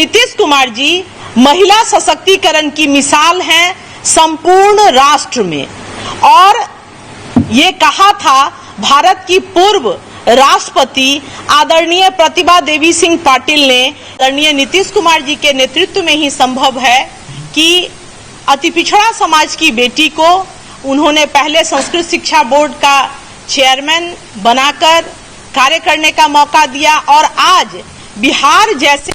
नीतीश कुमार जी महिला सशक्तिकरण की मिसाल हैं संपूर्ण राष्ट्र में। और ये कहा था भारत की पूर्व राष्ट्रपति आदरणीय प्रतिभा देवी सिंह पाटिल ने, आदरणीय नीतीश कुमार जी के नेतृत्व में ही संभव है कि अति पिछड़ा समाज की बेटी को उन्होंने पहले संस्कृत शिक्षा बोर्ड का चेयरमैन बनाकर कार्य करने का मौका दिया और आज बिहार जैसे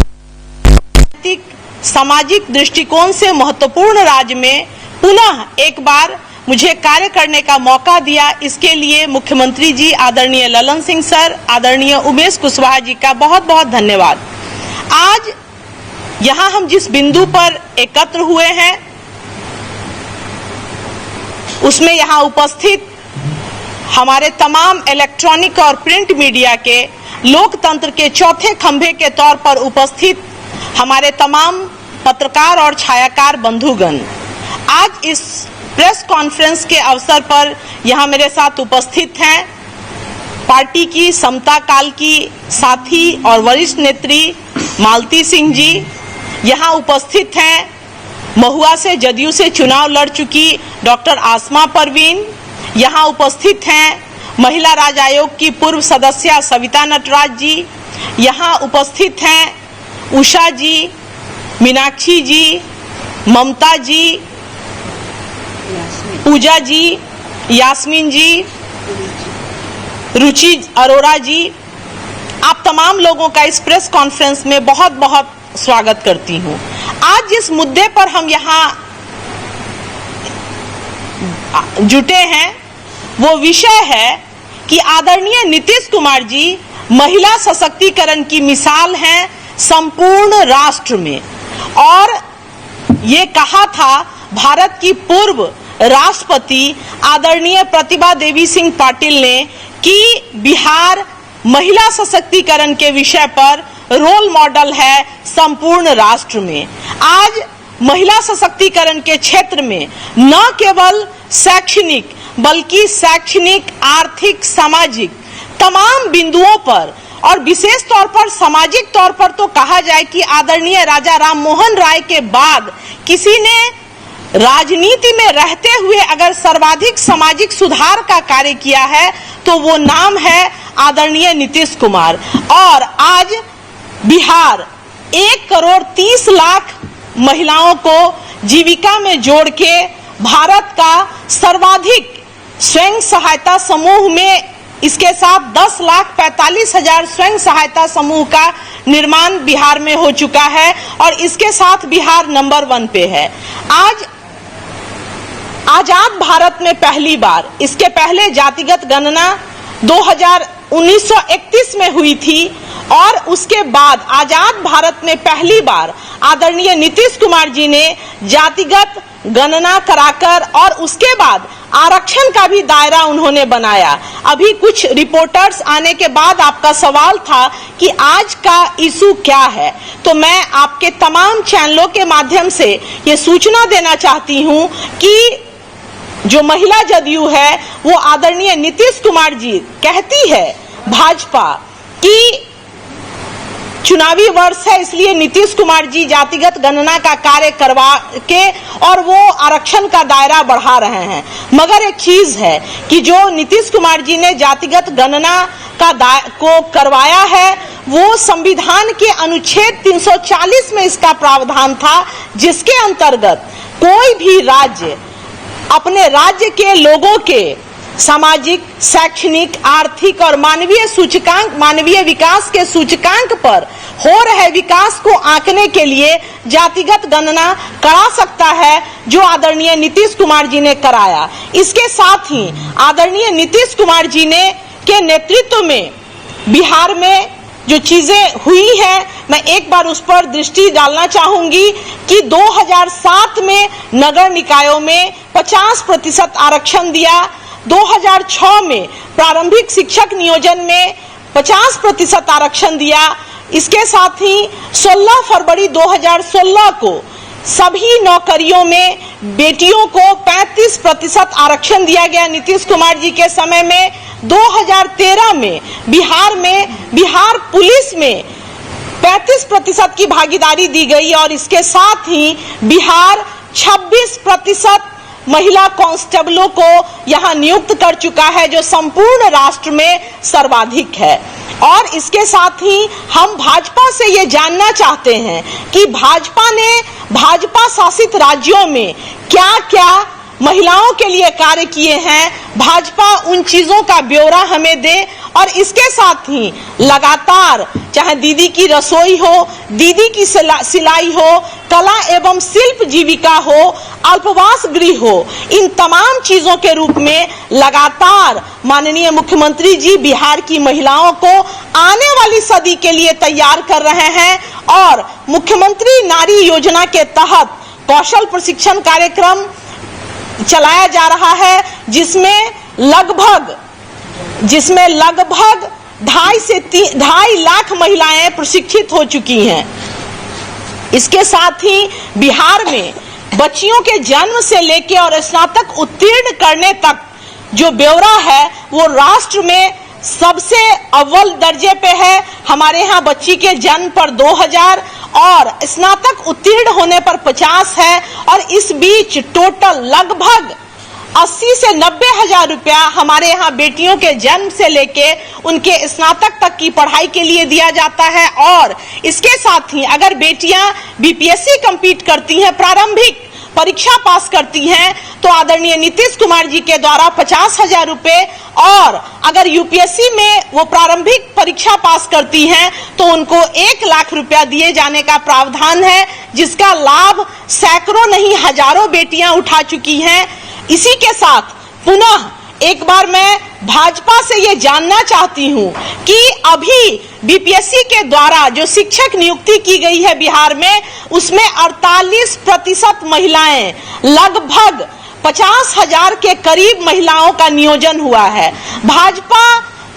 सामाजिक दृष्टिकोण से महत्वपूर्ण राज्य में पुनः एक बार मुझे कार्य करने का मौका दिया। इसके लिए मुख्यमंत्री जी आदरणीय ललन सिंह सर, आदरणीय उमेश कुशवाहा जी का बहुत बहुत धन्यवाद। आज यहाँ हम जिस बिंदु पर एकत्र हुए हैं उसमें यहाँ उपस्थित हमारे तमाम इलेक्ट्रॉनिक और प्रिंट मीडिया के लोकतंत्र के चौथे खंभे के तौर पर उपस्थित हमारे तमाम पत्रकार और छायाकार बंधुगण, आज इस प्रेस कॉन्फ्रेंस के अवसर पर यहाँ मेरे साथ उपस्थित हैं पार्टी की समता काल की साथी और वरिष्ठ नेत्री मालती सिंह जी, यहाँ उपस्थित हैं महुआ से जदयू से चुनाव लड़ चुकी डॉक्टर आसमा परवीन, यहाँ उपस्थित हैं महिला राज्य आयोग की पूर्व सदस्य सविता नटराज जी, यहाँ उपस्थित हैं उषा जी, मीनाक्षी जी, ममता जी, पूजा जी, यास्मीन जी, रुचि अरोड़ा जी। आप तमाम लोगों का इस प्रेस कॉन्फ्रेंस में बहुत बहुत स्वागत करती हूँ। आज जिस मुद्दे पर हम यहाँ जुटे हैं वो विषय है कि आदरणीय नीतीश कुमार जी महिला सशक्तिकरण की मिसाल हैं संपूर्ण राष्ट्र में। और ये कहा था भारत की पूर्व राष्ट्रपति आदरणीय प्रतिभा देवी सिंह पाटिल ने कि बिहार महिला सशक्तिकरण के विषय पर रोल मॉडल है संपूर्ण राष्ट्र में। आज महिला सशक्तिकरण के क्षेत्र में न केवल शैक्षणिक बल्कि शैक्षणिक, आर्थिक, सामाजिक तमाम बिंदुओं पर और विशेष तौर पर सामाजिक तौर पर तो कहा जाए कि आदरणीय राजा राम मोहन राय के बाद किसी ने राजनीति में रहते हुए अगर सर्वाधिक सामाजिक सुधार का कार्य किया है तो वो नाम है आदरणीय नीतीश कुमार। और आज बिहार 1,30,00,000 महिलाओं को जीविका में जोड़ के भारत का सर्वाधिक स्वयं सहायता समूह में इसके साथ 10,45,000 स्वयं सहायता समूह का निर्माण बिहार में हो चुका है और इसके साथ बिहार नंबर 1 पे है। आज आजाद भारत में पहली बार, इसके पहले जातिगत गणना 1931 में हुई थी और उसके बाद आजाद भारत में पहली बार आदरणीय नीतीश कुमार जी ने जातिगत गणना कराकर और उसके बाद आरक्षण का भी दायरा उन्होंने बनाया। अभी कुछ रिपोर्टर्स आने के बाद आपका सवाल था कि आज का इशू क्या है, तो मैं आपके तमाम चैनलों के माध्यम से ये सूचना देना चाहती हूं कि जो महिला जदयू है वो आदरणीय नीतीश कुमार जी कहती है भाजपा कि चुनावी वर्ष है इसलिए नीतीश कुमार जी जातिगत गणना का कार्य करवा के और वो आरक्षण का दायरा बढ़ा रहे हैं। मगर एक चीज है कि जो नीतीश कुमार जी ने जातिगत गणना को करवाया है वो संविधान के अनुच्छेद 340 में इसका प्रावधान था, जिसके अंतर्गत कोई भी राज्य अपने राज्य के लोगों के सामाजिक, शैक्षणिक, आर्थिक और मानवीय विकास के सूचकांक पर हो रहे विकास को आंकने के लिए जातिगत गणना करा सकता है, जो आदरणीय नीतीश कुमार जी ने कराया। इसके साथ ही आदरणीय नीतीश कुमार जी ने के नेतृत्व में बिहार में जो चीजें हुई हैं, मैं एक बार उस पर दृष्टि डालना चाहूंगी कि 2007 में नगर निकायों में 50% आरक्षण दिया, 2006 में प्रारंभिक शिक्षक नियोजन में 50% आरक्षण दिया। इसके साथ ही 16 फरवरी 2016 को सभी नौकरियों में बेटियों को 35% आरक्षण दिया गया नीतीश कुमार जी के समय में। 2013 में बिहार पुलिस में 35% की भागीदारी दी गई और इसके साथ ही बिहार 26% महिला कांस्टेबलों को यहां नियुक्त कर चुका है, जो संपूर्ण राष्ट्र में सर्वाधिक है। और इसके साथ ही हम भाजपा से ये जानना चाहते हैं कि भाजपा ने भाजपा शासित राज्यों में क्या क्या महिलाओं के लिए कार्य किए हैं, भाजपा उन चीजों का ब्यौरा हमें दे। और इसके साथ ही लगातार चाहे दीदी की रसोई हो, दीदी की सिलाई हो, कला एवं शिल्प जीविका हो, अल्पवास गृह हो, इन तमाम चीजों के रूप में लगातार माननीय मुख्यमंत्री जी बिहार की महिलाओं को आने वाली सदी के लिए तैयार कर रहे हैं। और मुख्यमंत्री नारी योजना के तहत कौशल प्रशिक्षण कार्यक्रम चलाया जा रहा है, जिसमें लगभग 2.5 से 2.5 लाख महिलाएं प्रशिक्षित हो चुकी हैं। इसके साथ ही बिहार में बच्चियों के जन्म से लेकर और स्नातक उत्तीर्ण करने तक जो ब्यौरा है वो राष्ट्र में सबसे अव्वल दर्जे पे है। हमारे यहाँ बच्ची के जन्म पर 2000 और स्नातक उत्तीर्ण होने पर 50 है। और इस बीच टोटल लगभग 80 से 90 हजार रुपया हमारे यहाँ बेटियों के जन्म से लेके उनके स्नातक तक की पढ़ाई के लिए दिया जाता है। और इसके साथ ही अगर बेटियां बीपीएससी कंप्लीट करती हैं, प्रारंभिक परीक्षा पास करती हैं, तो आदरणीय नीतीश कुमार जी के द्वारा 50,000 रुपए, और अगर यूपीएससी में वो प्रारंभिक परीक्षा पास करती हैं तो उनको 1 लाख रुपया दिए जाने का प्रावधान है, जिसका लाभ सैकड़ों नहीं हजारों बेटियां उठा चुकी हैं। इसी के साथ पुनः एक बार मैं भाजपा से ये जानना चाहती हूँ कि अभी बीपीएससी के द्वारा जो शिक्षक नियुक्ति की गई है बिहार में, उसमें 48% महिलाएं, लगभग 50,000 के करीब महिलाओं का नियोजन हुआ है। भाजपा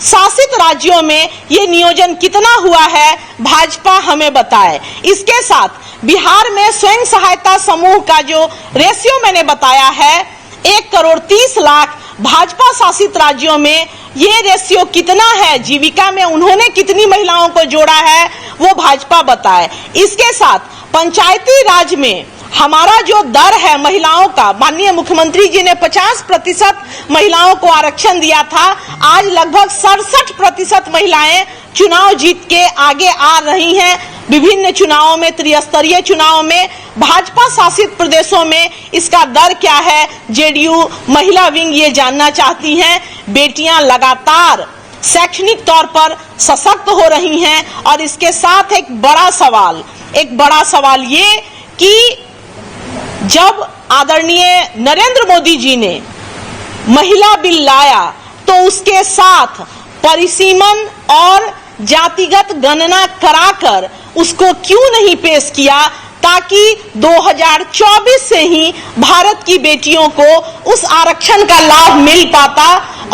शासित राज्यों में ये नियोजन कितना हुआ है, भाजपा हमें बताए। इसके साथ बिहार में स्वयं सहायता समूह का जो रेशियो मैंने बताया है 1,30,00,000, भाजपा शासित राज्यों में ये रेशियो कितना है, जीविका में उन्होंने कितनी महिलाओं को जोड़ा है, वो भाजपा बताए। इसके साथ पंचायती राज में हमारा जो दर है महिलाओं का, माननीय मुख्यमंत्री जी ने 50% महिलाओं को आरक्षण दिया था, आज लगभग 67% महिलाएं चुनाव जीत के आगे आ रही हैं। विभिन्न चुनावों में, त्रिस्तरीय चुनावों में, भाजपा शासित प्रदेशों में इसका दर क्या है, जेडीयू महिला विंग ये जानना चाहती हैं। बेटियां लगातार शैक्षणिक तौर पर सशक्त हो रही हैं। और इसके साथ एक बड़ा सवाल ये कि जब आदरणीय नरेंद्र मोदी जी ने महिला बिल लाया तो उसके साथ परिसीमन और जातिगत गणना कराकर उसको क्यों नहीं पेश किया, ताकि 2024 से ही भारत की बेटियों को उस आरक्षण का लाभ मिल पाता।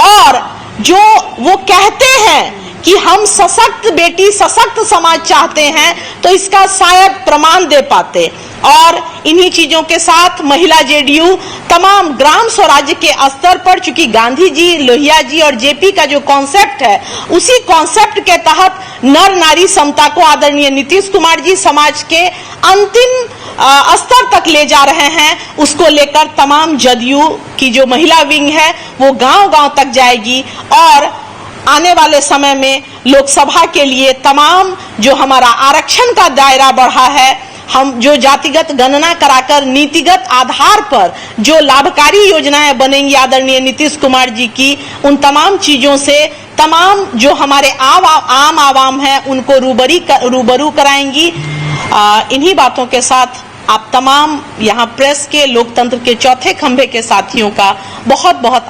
और जो वो कहते हैं कि हम सशक्त बेटी, सशक्त समाज चाहते हैं, तो इसका शायद प्रमाण दे पाते। और इन्हीं चीजों के साथ महिला जेडीयू तमाम ग्राम स्वराज्य के स्तर पर, चूंकि गांधी जी, लोहिया जी और जेपी का जो कॉन्सेप्ट है, उसी कॉन्सेप्ट के तहत नर नारी समता को आदरणीय नीतीश कुमार जी समाज के अंतिम स्तर तक ले जा रहे हैं। उसको लेकर तमाम जदयू की जो महिला विंग है वो गांव-गांव तक जाएगी। और आने वाले समय में लोकसभा के लिए तमाम जो हमारा आरक्षण का दायरा बढ़ा है, हम जो जातिगत गणना कराकर नीतिगत आधार पर जो लाभकारी योजनाएं बनेंगी आदरणीय नीतीश कुमार जी की, उन तमाम चीजों से तमाम जो हमारे आम आवाम है उनको रूबरू कराएंगी। इन्हीं बातों के साथ आप तमाम यहाँ प्रेस के, लोकतंत्र के चौथे खंभे के साथियों का बहुत बहुत